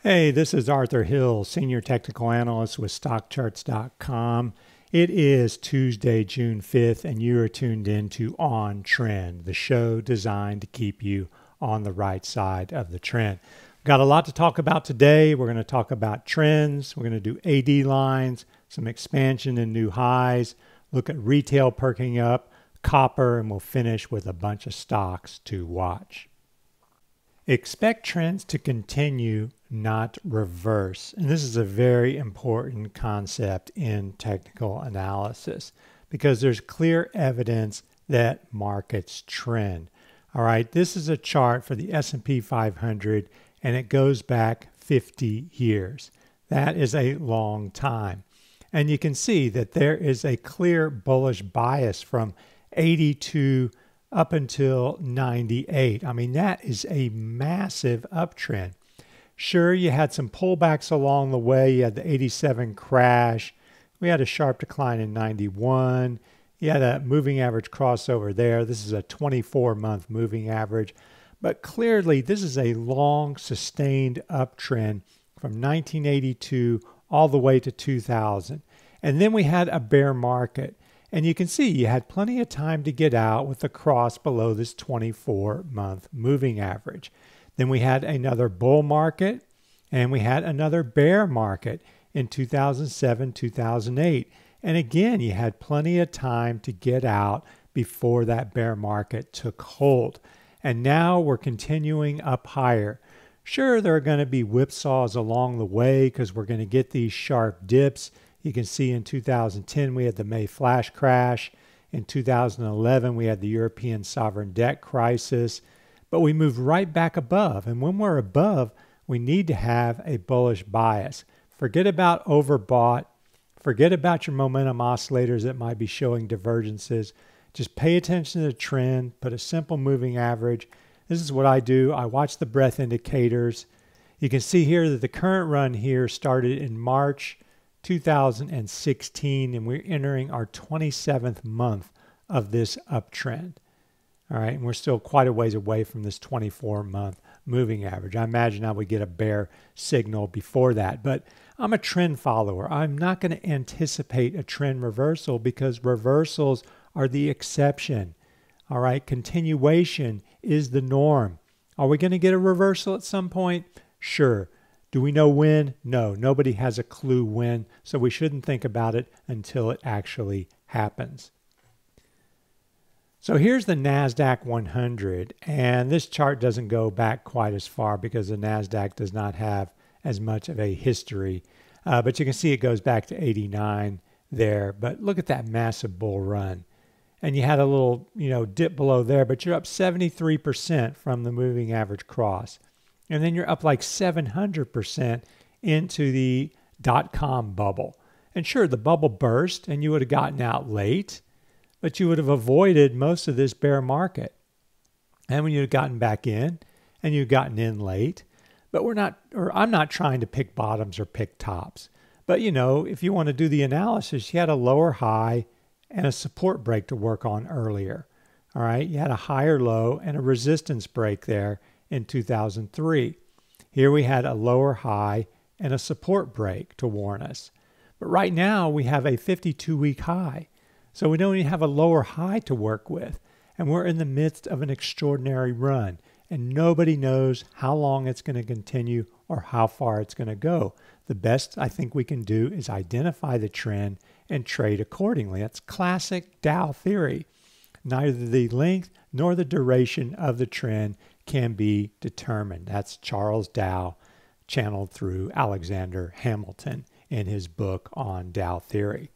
Hey, this is Arthur Hill, Senior Technical Analyst with StockCharts.com. It is Tuesday, June 5th, and you are tuned in to On Trend, the show designed to keep you on the right side of the trend. We've got a lot to talk about today. We're going to talk about trends. We're going to do AD lines, some expansion and new highs, look at retail perking up, copper, and we'll finish with a bunch of stocks to watch. Expect trends to continue, not reverse. And this is a very important concept in technical analysis because there's clear evidence that markets trend. All right, this is a chart for the S&P 500 and it goes back 50 years. That is a long time. And you can see that there is a clear bullish bias from 82 up until 98. I mean, that is a massive uptrend. Sure, you had some pullbacks along the way. You had the 87 crash. We had a sharp decline in 91. You had a moving average crossover there. This is a 24-month moving average. But clearly, this is a long, sustained uptrend from 1982 all the way to 2000. And then we had a bear market. And you can see you had plenty of time to get out with the cross below this 24-month moving average. Then we had another bull market and we had another bear market in 2007, 2008. And again, you had plenty of time to get out before that bear market took hold. And now we're continuing up higher. Sure, there are going to be whipsaws along the way because we're going to get these sharp dips. You can see in 2010, we had the May flash crash. In 2011, we had the European sovereign debt crisis. But we moved right back above. And when we're above, we need to have a bullish bias. Forget about overbought. Forget about your momentum oscillators that might be showing divergences. Just pay attention to the trend. Put a simple moving average. This is what I do. I watch the breadth indicators. You can see here that the current run here started in March 2016, and we're entering our 27th month of this uptrend. All right, and we're still quite a ways away from this 24-month moving average. I imagine I would get a bear signal before that, but I'm a trend follower. I'm not going to anticipate a trend reversal because reversals are the exception. All right, continuation is the norm. Are we going to get a reversal at some point? Sure. Do we know when? No, nobody has a clue when, so we shouldn't think about it until it actually happens. So here's the NASDAQ 100, and this chart doesn't go back quite as far because the NASDAQ does not have as much of a history, but you can see it goes back to 89 there. But look at that massive bull run. And you had a little, dip below there, but you're up 73% from the moving average cross. And then you're up like 700% into the .com bubble. And sure, the bubble burst and you would have gotten out late, but you would have avoided most of this bear market. And when you had gotten back in and you'd gotten in late, but I'm not trying to pick bottoms or pick tops. But if you want to do the analysis, you had a lower high and a support break to work on earlier. All right, you had a higher low and a resistance break there in 2003. Here we had a lower high and a support break to warn us. But right now we have a 52-week high. So we don't even have a lower high to work with. And we're in the midst of an extraordinary run. And nobody knows how long it's going to continue or how far it's going to go. The best I think we can do is identify the trend and trade accordingly. That's classic Dow theory. Neither the length nor the duration of the trend can be determined. That's Charles Dow, channeled through Alexander Hamilton in his book on Dow theory.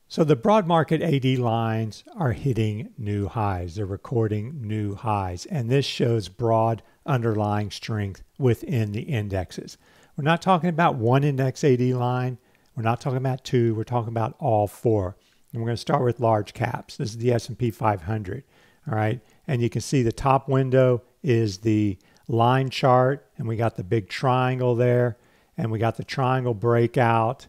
So the broad market AD lines are hitting new highs. They're recording new highs. And this shows broad underlying strength within the indexes. We're not talking about one index AD line. We're not talking about two. We're talking about all four. And we're going to start with large caps. This is the S&P 500. All right. And you can see the top window is the line chart. And we got the big triangle there. And we got the triangle breakout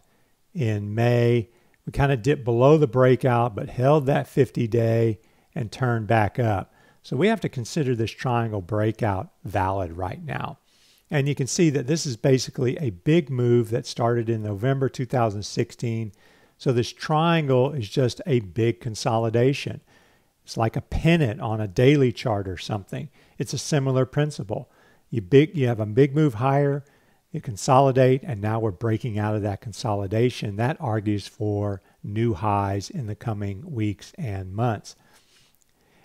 in May. We kind of dipped below the breakout, but held that 50-day and turned back up. So we have to consider this triangle breakout valid right now. And you can see that this is basically a big move that started in November 2016. So this triangle is just a big consolidation. It's like a pennant on a daily chart or something. It's a similar principle. You have a big move higher, you consolidate, and now we're breaking out of that consolidation. That argues for new highs in the coming weeks and months.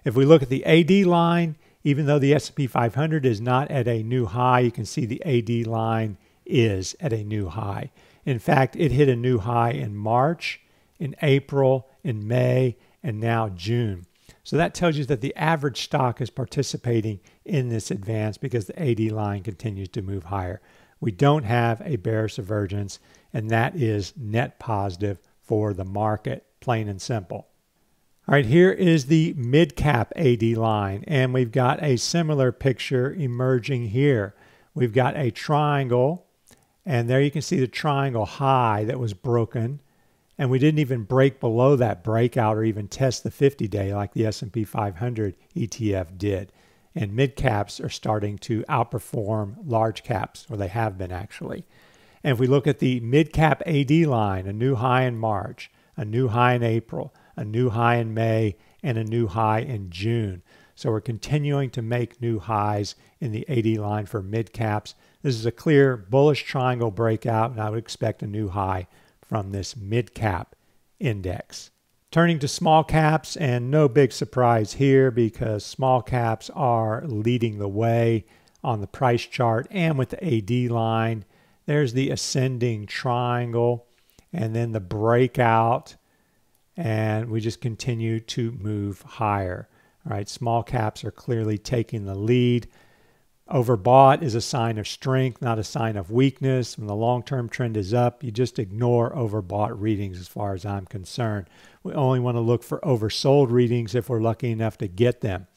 If we look at the AD line, even though the S&P 500 is not at a new high, you can see the AD line is at a new high. In fact, it hit a new high in March, in April, in May, and now June. So that tells you that the average stock is participating in this advance because the AD line continues to move higher. We don't have a bearish divergence, and that is net positive for the market, plain and simple. All right, here is the mid-cap AD line, and we've got a similar picture emerging here. We've got a triangle, and there you can see the triangle high that was broken, and we didn't even break below that breakout or even test the 50-day like the S&P 500 ETF did. And mid-caps are starting to outperform large caps, or they have been actually. And if we look at the mid-cap AD line, a new high in March, a new high in April, a new high in May, and a new high in June. So we're continuing to make new highs in the AD line for mid caps. This is a clear bullish triangle breakout, and I would expect a new high from this mid cap index. Turning to small caps, and no big surprise here because small caps are leading the way on the price chart and with the AD line. There's the ascending triangle and then the breakout, and we just continue to move higher. All right, small caps are clearly taking the lead. Overbought is a sign of strength, not a sign of weakness. When the long-term trend is up, you just ignore overbought readings as far as I'm concerned. We only want to look for oversold readings if we're lucky enough to get them.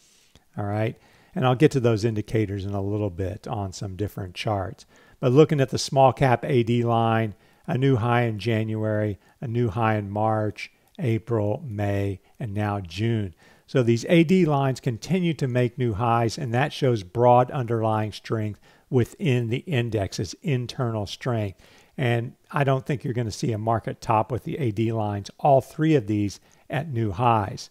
All right, and I'll get to those indicators in a little bit on some different charts. But looking at the small cap AD line, a new high in January, a new high in March, April, May, and now June. So these AD lines continue to make new highs, and that shows broad underlying strength within the index's internal strength. And I don't think you're going to see a market top with the AD lines, all three of these at new highs.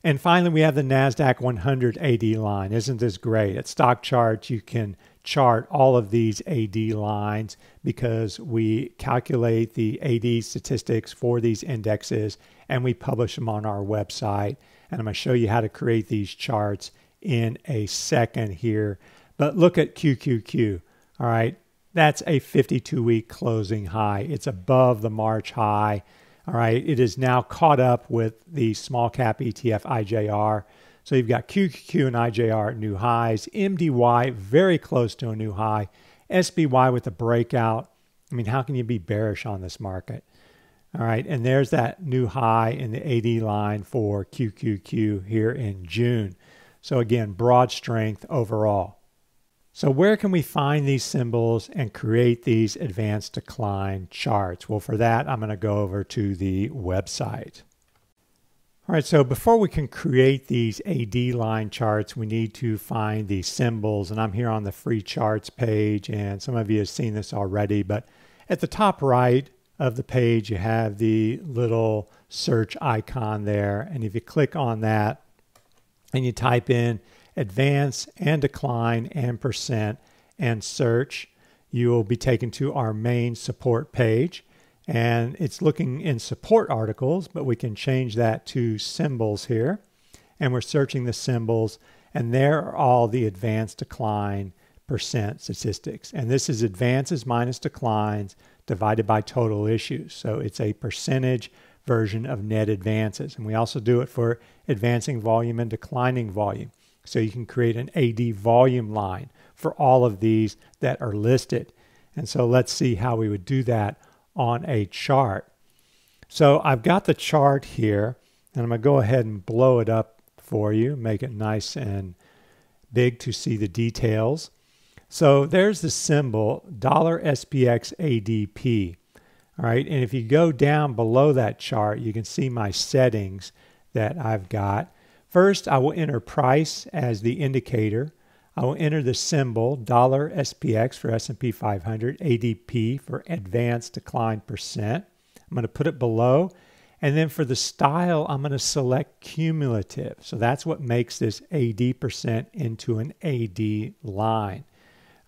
And finally, we have the NASDAQ 100 AD line. Isn't this great? At StockCharts, you can chart all of these AD lines because we calculate the AD statistics for these indexes and we publish them on our website. And I'm going to show you how to create these charts in a second here. But look at QQQ. All right, that's a 52-week closing high. It's above the March high. All right, it is now caught up with the small cap ETF IJR. So you've got QQQ and IJR at new highs, MDY very close to a new high, SPY with a breakout. I mean, how can you be bearish on this market? All right, and there's that new high in the AD line for QQQ here in June. So again, broad strength overall. So where can we find these symbols and create these advanced decline charts? Well, for that, I'm going to go over to the website. All right, so before we can create these AD line charts, we need to find the symbols. And I'm here on the free charts page, and some of you have seen this already, but at the top right of the page, you have the little search icon there. And if you click on that and you type in advance and decline and percent and search, you will be taken to our main support page. And it's looking in support articles, but we can change that to symbols here. And we're searching the symbols, and there are all the advanced decline percent statistics. And this is advances minus declines divided by total issues. So it's a percentage version of net advances. And we also do it for advancing volume and declining volume. So you can create an AD volume line for all of these that are listed. And so let's see how we would do that on a chart. So I've got the chart here, and I'm going to go ahead and blow it up for you, make it nice and big to see the details. So there's the symbol $SPX ADP. All right, and if you go down below that chart, you can see my settings that I've got. First, I will enter price as the indicator. I will enter the symbol $SPX for S&P 500, ADP for Advanced Decline Percent. I'm going to put it below. And then for the style, I'm going to select cumulative. So that's what makes this AD percent into an AD line.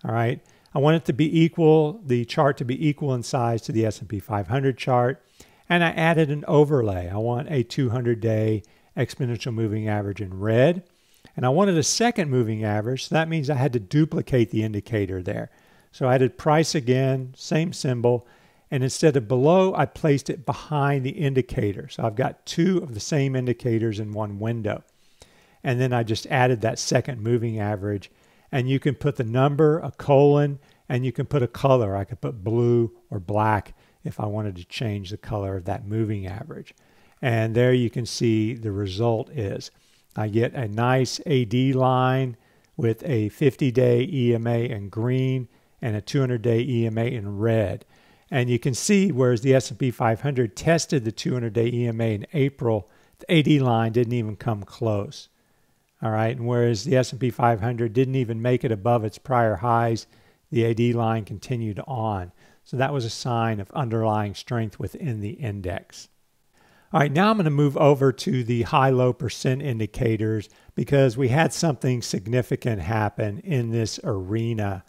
All right. I want it to be equal, the chart to be equal in size to the S&P 500 chart. And I added an overlay. I want a 200-day exponential moving average in red. And I wanted a second moving average. So that means I had to duplicate the indicator there. So I added price again, same symbol. And instead of below, I placed it behind the indicator. So I've got two of the same indicators in one window. And then I just added that second moving average. And you can put the number, a colon, and you can put a color. I could put blue or black if I wanted to change the color of that moving average. And there you can see the result is I get a nice AD line with a 50-day EMA in green and a 200-day EMA in red. And you can see, whereas the S&P 500 tested the 200-day EMA in April, the AD line didn't even come close. All right, and whereas the S&P 500 didn't even make it above its prior highs, the AD line continued on. So that was a sign of underlying strength within the index. All right, now I'm going to move over to the high-low percent indicators because we had something significant happen in this arena.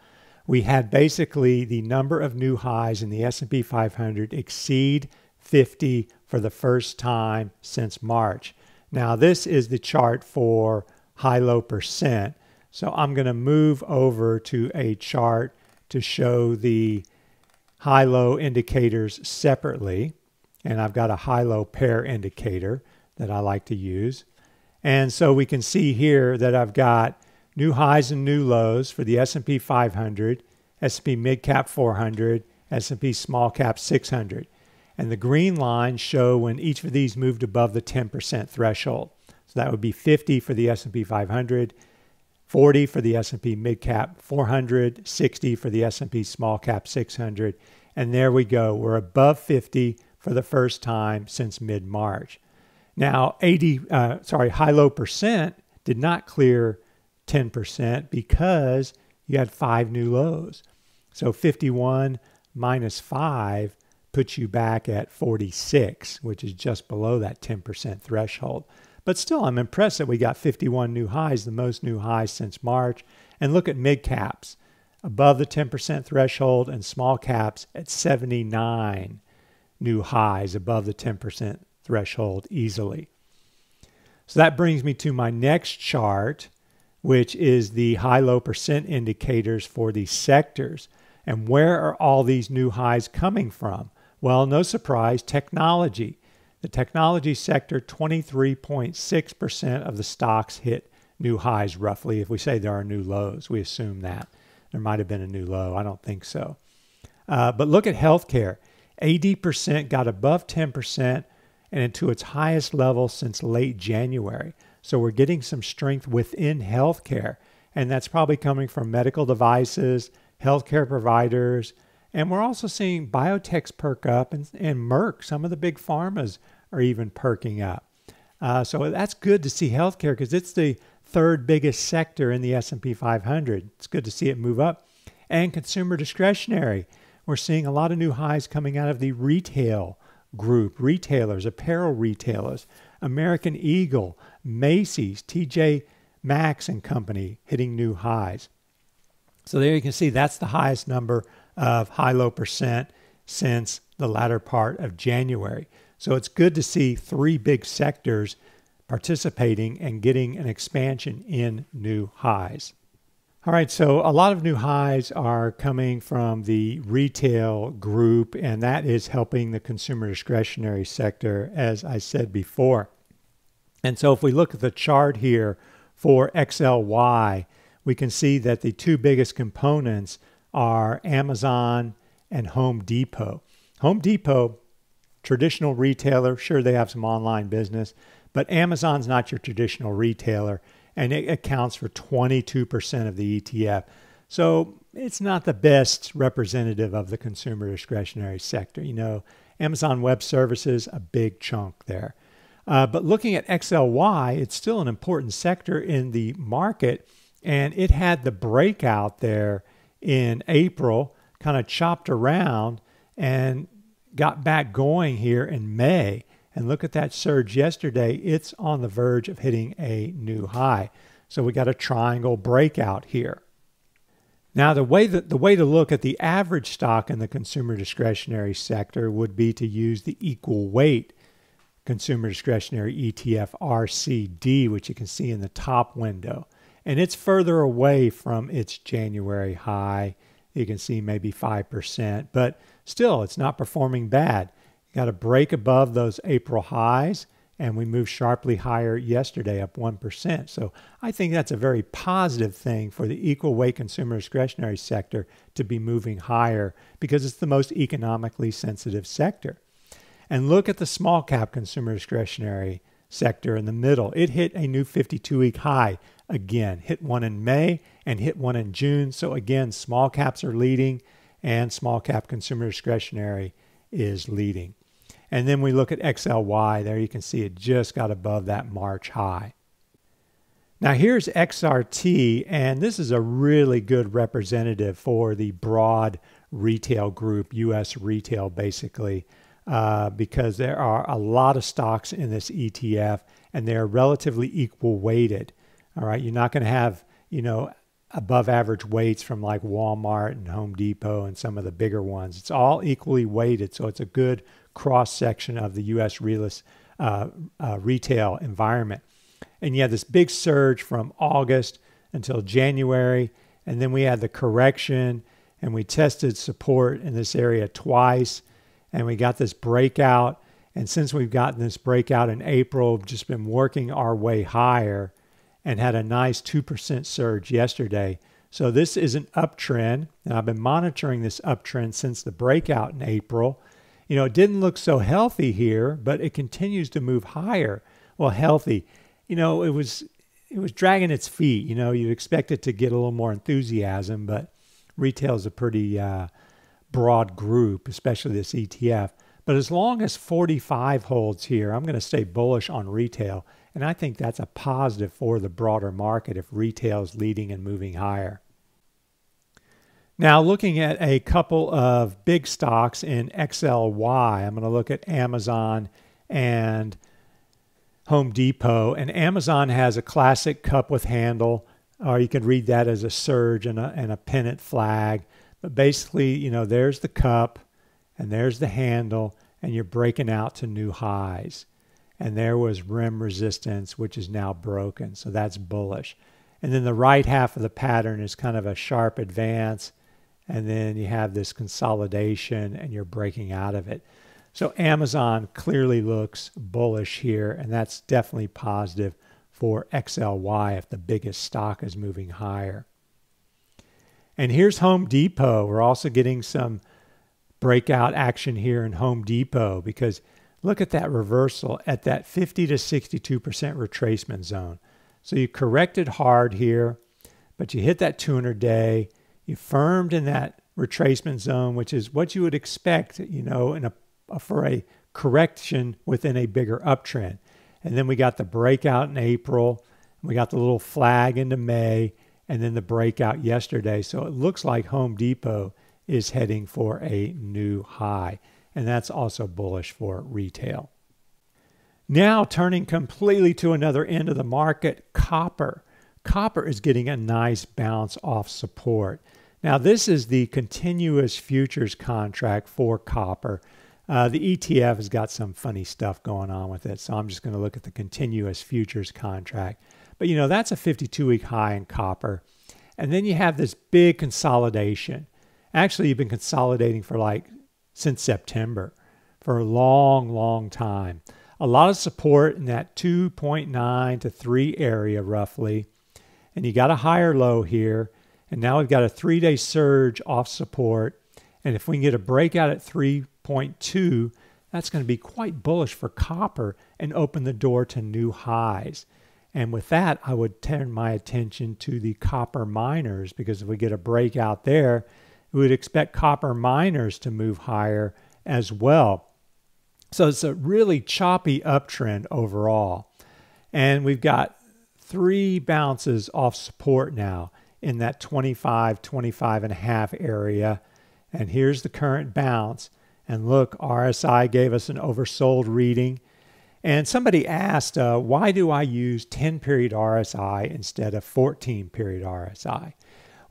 We had basically the number of new highs in the S&P 500 exceed 50 for the first time since March. Now, this is the chart for high-low percent. So I'm going to move over to a chart to show the high-low indicators separately. And I've got a high-low pair indicator that I like to use. And so we can see here that I've got new highs and new lows for the S&P 500, S&P Mid-Cap 400, S&P Small-Cap 600. And the green lines show when each of these moved above the 10% threshold. So that would be 50 for the S&P 500, 40 for the S&P Mid-Cap 400, 60 for the S&P Small-Cap 600. And there we go. We're above 50 for the first time since mid-March. Now, high-low percent did not clear 10% because you had 5 new lows. So 51 minus 5 puts you back at 46, which is just below that 10% threshold. But still, I'm impressed that we got 51 new highs, the most new highs since March. And look at mid-caps, above the 10% threshold, and small caps at 79 new highs above the 10% threshold easily. So that brings me to my next chart, which is the high-low percent indicators for the sectors. And where are all these new highs coming from? Well, no surprise, technology. The technology sector, 23.6% of the stocks hit new highs roughly. If we say there are new lows, we assume that. There might have been a new low. I don't think so. But look at healthcare. 80% got above 10% and into its highest level since late January. So we're getting some strength within healthcare. And that's probably coming from medical devices, healthcare providers. And we're also seeing biotechs perk up and Merck. Some of the big pharmas are even perking up. So that's good to see healthcare because it's the third biggest sector in the S&P 500. It's good to see it move up. And consumer discretionary. We're seeing a lot of new highs coming out of the retail group, retailers, apparel retailers, American Eagle, Macy's, TJ Maxx and Company hitting new highs. So there you can see that's the highest number of high-low percent since the latter part of January. So it's good to see 3 big sectors participating and getting an expansion in new highs. All right, so a lot of new highs are coming from the retail group, and that is helping the consumer discretionary sector, as I said before. And so if we look at the chart here for XLY, we can see that the 2 biggest components are Amazon and Home Depot. Home Depot, traditional retailer, sure they have some online business, but Amazon's not your traditional retailer, and it accounts for 22% of the ETF. So it's not the best representative of the consumer discretionary sector. You know, Amazon Web Services, a big chunk there. But looking at XLY, it's still an important sector in the market, And it had the breakout there in April, kind of chopped around and got back going here in May. And look at that surge yesterday. It's on the verge of hitting a new high. So we got a triangle breakout here. Now, the way to look at the average stock in the consumer discretionary sector would be to use the equal weight consumer discretionary ETF RCD, which you can see in the top window. And it's further away from its January high. You can see maybe 5%, but still it's not performing bad. You got to break above those April highs, and we moved sharply higher yesterday, up 1%. So I think that's a very positive thing for the equal weight consumer discretionary sector to be moving higher because it's the most economically sensitive sector. And look at the small cap consumer discretionary sector in the middle. It hit a new 52-week high again, hit one in May and hit one in June. So again, small caps are leading and small cap consumer discretionary is leading. And then we look at XLY. There you can see it just got above that March high. Now here's XRT, and this is a really good representative for the broad retail group, U.S. retail basically, because there are a lot of stocks in this ETF and they're relatively equal weighted. All right, you're not going to have, above average weights from like Walmart and Home Depot and some of the bigger ones. It's all equally weighted, so it's a good cross section of the U.S. retail environment. And you had this big surge from August until January, and then we had the correction, and we tested support in this area twice, and we got this breakout. And since we've gotten this breakout in April, we've just been working our way higher and had a nice 2% surge yesterday. So this is an uptrend, and I've been monitoring this uptrend since the breakout in April. It didn't look so healthy here, but it continues to move higher. Well, healthy, it was dragging its feet. You'd expect it to get a little more enthusiasm, but retail is a pretty broad group, especially this ETF. But as long as 45 holds here, I'm going to stay bullish on retail. And I think that's a positive for the broader market if retail is leading and moving higher. Now, looking at a couple of big stocks in XLY, I'm going to look at Amazon and Home Depot. And Amazon has a classic cup with handle, or you could read that as a surge and a pennant flag. But basically, there's the cup and there's the handle, and you're breaking out to new highs. And there was rim resistance, which is now broken. So that's bullish. And then the right half of the pattern is kind of a sharp advance. And then you have this consolidation and you're breaking out of it. So Amazon clearly looks bullish here. And that's definitely positive for XLY if the biggest stock is moving higher. And here's Home Depot. We're also getting some breakout action here in Home Depot because look at that reversal at that 50 to 62% retracement zone. So you corrected hard here, but you hit that 200-day. You firmed in that retracement zone, which is what you would expect, for a correction within a bigger uptrend. And then we got the breakout in April. We got the little flag into May, and then the breakout yesterday. So it looks like Home Depot is heading for a new high. And that's also bullish for retail. Now turning completely to another end of the market, copper. Copper is getting a nice bounce off support. Now this is the continuous futures contract for copper. The ETF has got some funny stuff going on with it, so I'm just going to look at the continuous futures contract. But that's a 52-week high in copper. And then you have this big consolidation. Actually, you've been consolidating for since September, for a long, long time. A lot of support in that 2.9 to 3 area roughly. And you got a higher low here. And now we've got a 3-day surge off support. And if we can get a breakout at 3.2, that's going to be quite bullish for copper and open the door to new highs. And with that, I would turn my attention to the copper miners, because if we get a breakout there, we would expect copper miners to move higher as well. So it's a really choppy uptrend overall. And we've got 3 bounces off support now in that 25, 25.5 area. And here's the current bounce. And look, RSI gave us an oversold reading. And somebody asked, why do I use 10-period RSI instead of 14-period RSI?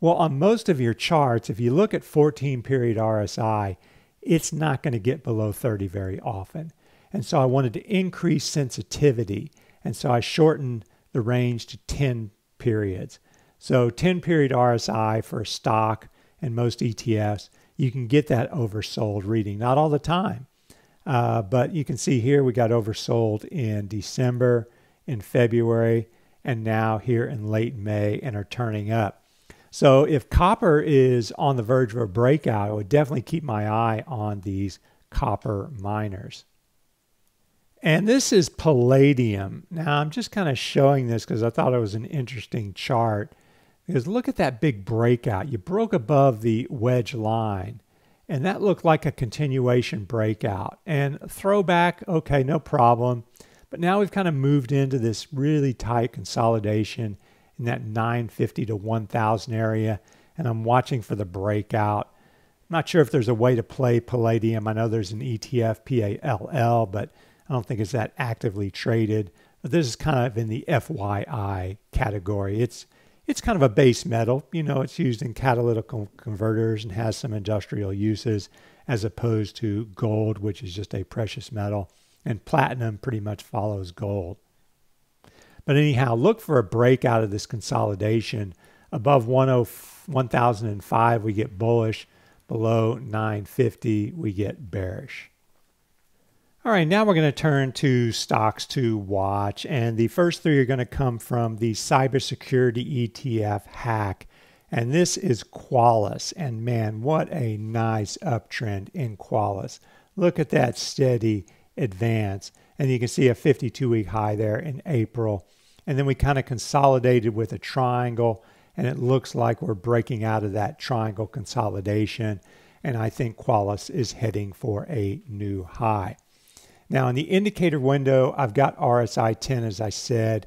Well, on most of your charts, if you look at 14-period RSI, it's not going to get below 30 very often. And so I wanted to increase sensitivity. And so I shortened the range to 10 periods. So 10-period RSI for a stock and most ETFs, you can get that oversold reading. Not all the time, but you can see here we got oversold in December, in February, and now here in late May, and are turning up. So if copper is on the verge of a breakout, I would definitely keep my eye on these copper miners. And this is palladium. Now I'm just kind of showing this because I thought it was an interesting chart. Because look at that big breakout. You broke above the wedge line, and that looked like a continuation breakout. And throwback, okay, no problem. But now we've kind of moved into this really tight consolidation in that 950 to 1000 area, and I'm watching for the breakout. I'm not sure if there's a way to play palladium. I know there's an ETF, PALL, but I don't think it's that actively traded. But this is kind of in the FYI category. It's kind of a base metal. You know, it's used in catalytic converters and has some industrial uses, as opposed to gold, which is just a precious metal. And platinum pretty much follows gold. But anyhow, look for a breakout of this consolidation. Above 1005, we get bullish. Below 950, we get bearish. All right, now we're going to turn to stocks to watch. And the first 3 are going to come from the cybersecurity ETF hack. And this is QLYS. And man, what a nice uptrend in QLYS. Look at that steady advance. And you can see a 52-week high there in April. And then we kind of consolidated with a triangle. And it looks like we're breaking out of that triangle consolidation. And I think QLYS is heading for a new high. Now in the indicator window, I've got RSI 10, as I said,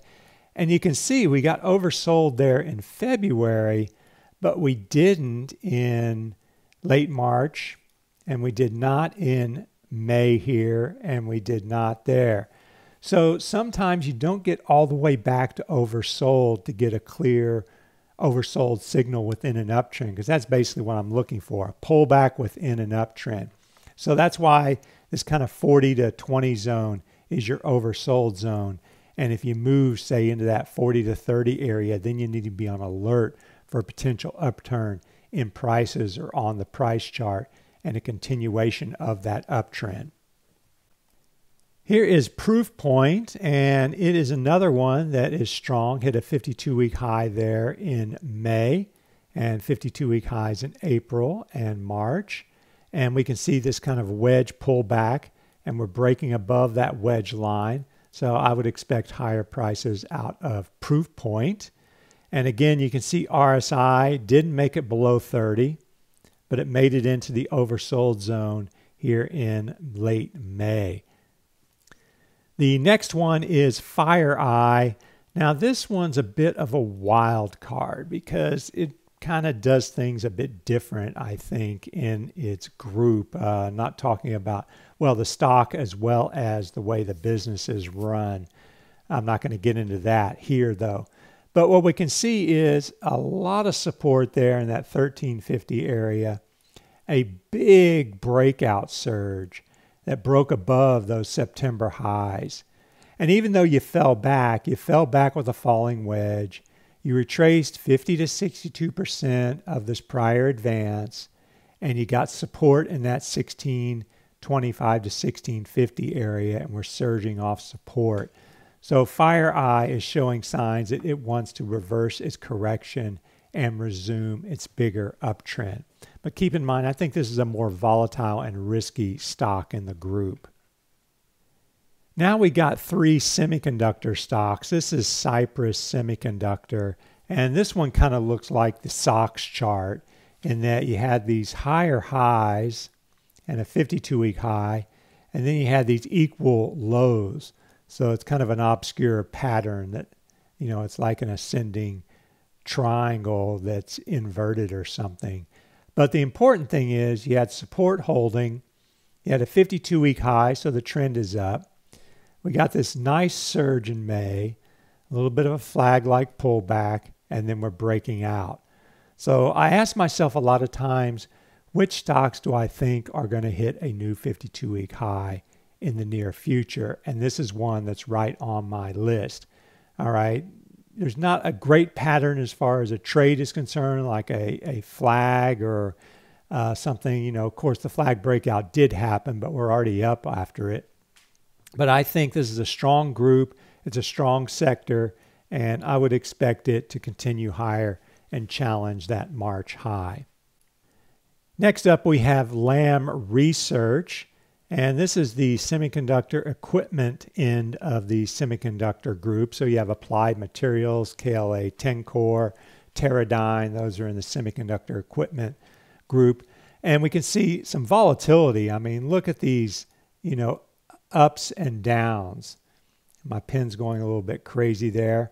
and you can see we got oversold there in February, but we didn't in late March, and we did not in May here, and we did not there. So sometimes you don't get all the way back to oversold to get a clear oversold signal within an uptrend, because that's basically what I'm looking for, a pullback within an uptrend. So that's why this kind of 40 to 20 zone is your oversold zone. And if you move, say, into that 40 to 30 area, then you need to be on alert for a potential upturn in prices or on the price chart and a continuation of that uptrend. Here is Proof Point, and it is another one that is strong. Hit a 52-week high there in May and 52-week highs in April and March. And we can see this kind of wedge pullback, and we're breaking above that wedge line. So I would expect higher prices out of Proof Point. And again, you can see RSI didn't make it below 30, but it made it into the oversold zone here in late May. The next one is FEYE. Now this one's a bit of a wild card because it kind of does things a bit different, I think, in its group. Not talking about, well, the stock as well as the way the business is run. I'm not going to get into that here, though. But what we can see is a lot of support there in that 1350 area, a big breakout surge that broke above those September highs. And even though you fell back with a falling wedge. You retraced 50 to 62% of this prior advance, and you got support in that 1625 to 1650 area, and we're surging off support. So FEYE is showing signs that it wants to reverse its correction and resume its bigger uptrend. But keep in mind, I think this is a more volatile and risky stock in the group. Now we got 3 semiconductor stocks. This is Cypress Semiconductor, and this one kind of looks like the SOX chart in that you had these higher highs and a 52-week high, and then you had these equal lows. So it's kind of an obscure pattern that it's like an ascending triangle that's inverted or something. But the important thing is you had support holding. You had a 52-week high, so the trend is up. We got this nice surge in May, a little bit of a flag-like pullback, and then we're breaking out. So I ask myself a lot of times, which stocks do I think are going to hit a new 52-week high in the near future? And this is one that's right on my list. All right. There's not a great pattern as far as a trade is concerned, like a flag or something. Of course, the flag breakout did happen, but we're already up after it. But I think this is a strong group. It's a strong sector, and I would expect it to continue higher and challenge that March high. Next up, we have Lam Research, and this is the semiconductor equipment end of the semiconductor group. So you have Applied Materials, KLA, Tencor, Teradyne. Those are in the semiconductor equipment group. And we can see some volatility. I mean, look at these, ups and downs. My pen's going a little bit crazy there.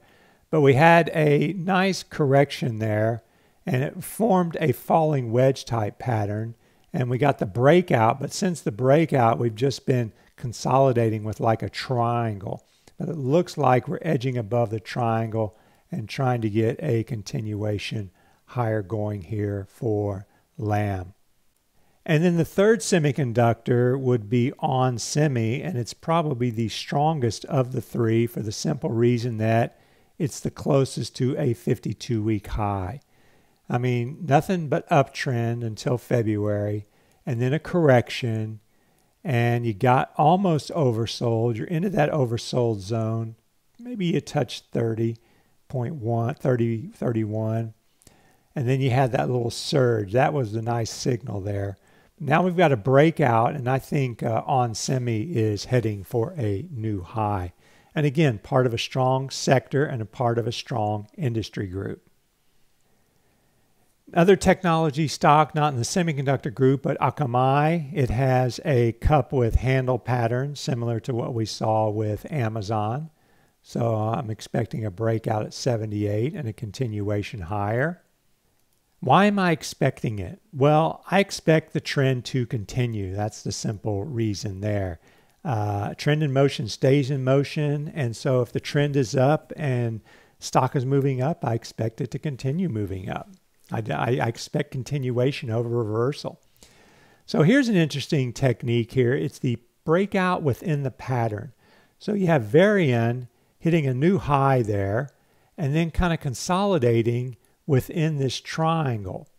But we had a nice correction there, and it formed a falling wedge type pattern. And we got the breakout, but since the breakout, we've just been consolidating with like a triangle. But it looks like we're edging above the triangle and trying to get a continuation higher going here for Lam. And then the third semiconductor would be onsemi, and it's probably the strongest of the three for the simple reason that it's the closest to a 52-week high. I mean, nothing but uptrend until February, and then a correction, and you got almost oversold. You're into that oversold zone. Maybe you touched 30.1, 31, and then you had that little surge. That was the nice signal there. Now we've got a breakout, and I think onsemi is heading for a new high. And again, part of a strong sector and a part of a strong industry group. Other technology stock, not in the semiconductor group, but AKAM. It has a cup with handle pattern similar to what we saw with Amazon. So I'm expecting a breakout at 78 and a continuation higher. Why am I expecting it? Well, I expect the trend to continue. That's the simple reason there. Trend in motion stays in motion. And so if the trend is up and stock is moving up, I expect it to continue moving up. I expect continuation over reversal. So here's an interesting technique here. It's the breakout within the pattern. So you have Varian hitting a new high there and then kind of consolidating within this triangle.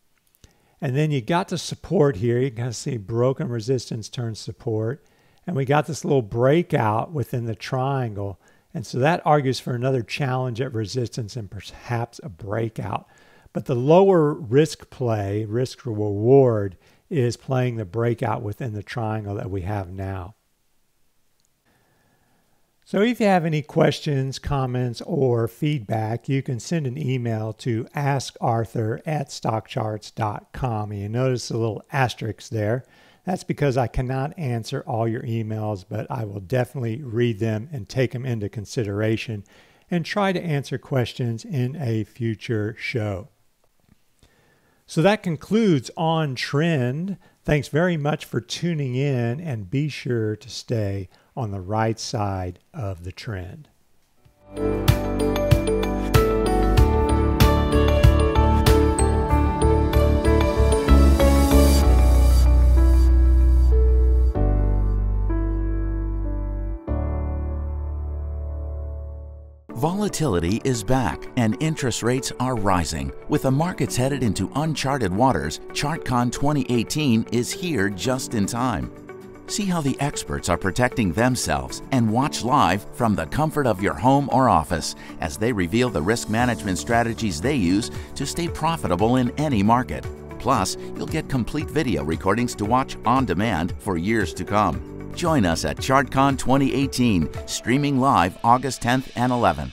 And then you got the support here. You can kind of see broken resistance turn support. And we got this little breakout within the triangle. And so that argues for another challenge at resistance and perhaps a breakout. But the lower risk play, risk reward, is playing the breakout within the triangle that we have now. So if you have any questions, comments, or feedback, you can send an email to askarthur@stockcharts.com. And you notice a little asterisk there. That's because I cannot answer all your emails, but I will definitely read them and take them into consideration and try to answer questions in a future show. So that concludes On Trend. Thanks very much for tuning in, and be sure to stay on the right side of the trend. Volatility is back and interest rates are rising. With the markets headed into uncharted waters, ChartCon 2018 is here just in time. See how the experts are protecting themselves and watch live from the comfort of your home or office as they reveal the risk management strategies they use to stay profitable in any market. Plus, you'll get complete video recordings to watch on demand for years to come. Join us at ChartCon 2018, streaming live August 10th and 11th.